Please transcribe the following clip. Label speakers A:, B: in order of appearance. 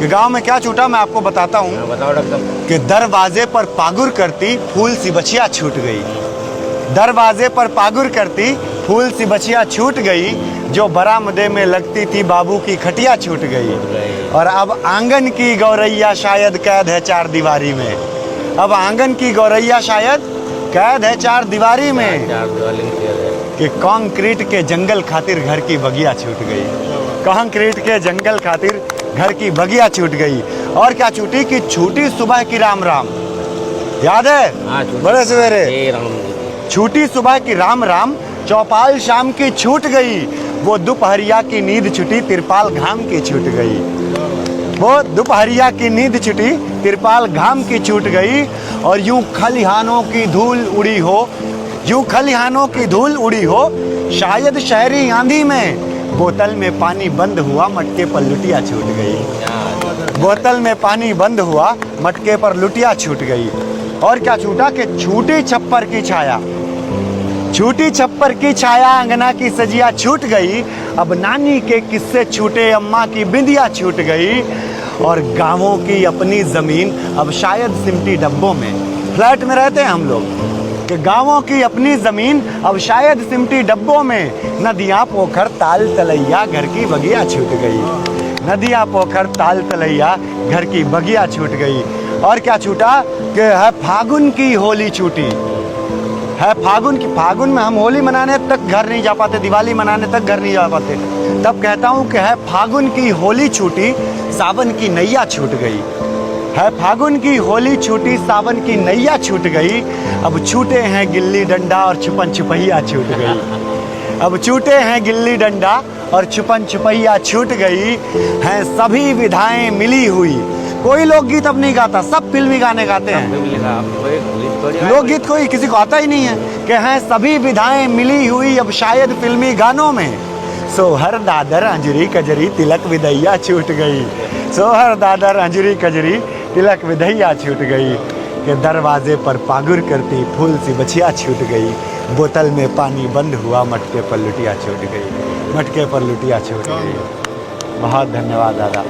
A: कि गांव में क्या छूटा, मैं आपको बताता हूँ।
B: बताओ डॉक्टर साहब।
A: कि दरवाजे पर पागुर करती फूल सी बचिया छूट गई। दरवाजे पर पागुर करती फूल सी बचिया छूट गई, जो बरामदे में लगती थी बाबू की खटिया छूट गई। और अब आंगन की गौरैया शायद कैद है चार दीवारी में। अब आंगन की गौरैया शायद कैद है चार दीवारी में। कि कंक्रीट के जंगल खातिर घर की बगिया छूट गई। कंक्रीट के जंगल खातिर घर की बगिया छूट गई। और क्या छूटी कि छूटी सुबह की राम राम, याद है? बड़े सवेरे छूटी सुबह की राम राम, चौपाल शाम की छूट गई। वो दोपहरिया की नींद छुटी, तिरपाल घाम की छूट गई। वो दोपहरिया की नींद छुटी, तिरपाल घाम की छूट गई। और यूं खलिहानों की धूल उड़ी हो, यूं खलिहानों की धूल उड़ी हो, शायद शहरी आंधी में बोतल में पानी बंद हुआ, मटके पर लुटिया छूट गई। बोतल में पानी बंद हुआ, मटके पर लुटिया छूट गई। और क्या छूटा कि छूटी छप्पर की छाया, छूटी छप्पर की छाया, अंगना की सजिया छूट गई। अब नानी के किस्से छूटे, अम्मा की बिंदिया छूट गई। और गांवों की अपनी जमीन अब शायद सिमटी डब्बों में। फ्लैट में रहते हैं हम लोग, कि गांवों की अपनी जमीन अब शायद सिमटी डब्बों में। नदियां पोखर ताल तलैया, घर की बगिया छूट गई। नदियां पोखर ताल तलैया, घर की बगिया छूट गई। और क्या छूटा कि है फागुन की होली छूटी। है फागुन की, फागुन में हम होली मनाने तक घर नहीं जा पाते, दिवाली मनाने तक घर नहीं जा पाते। तब कहता हूँ कि है फागुन की होली छूटी, सावन की नैया छूट गई। है फागुन की होली छूटी, सावन की नैया छूट गई। अब छूटे हैं गिल्ली डंडा और छुपन छुपैया छूट गई। अब छूटे हैं गिल्ली डंडा और छुपन छुपैया छूट गई। हैं सभी विधाएं मिली हुई। कोई लोकगीत अब नहीं गाता, सब फिल्मी गाने गाते हैं। लोकगीत कोई किसी को आता ही नहीं है। कि हैं सभी विधाएं मिली हुई अब शायद फिल्मी गानों में। सोहर दादर अंजरी कजरी तिलक विदैया छूट गई। सोहर दादर अंजरी कजरी तिलक विदैया छूट गई। कि दरवाजे पर पागुर करती फूल सी बचिया छूट गई। बोतल में पानी बंद हुआ, मटके पर लुटिया छूट गई। मटके पर लुटिया छूट गई। बहुत धन्यवाद दादा।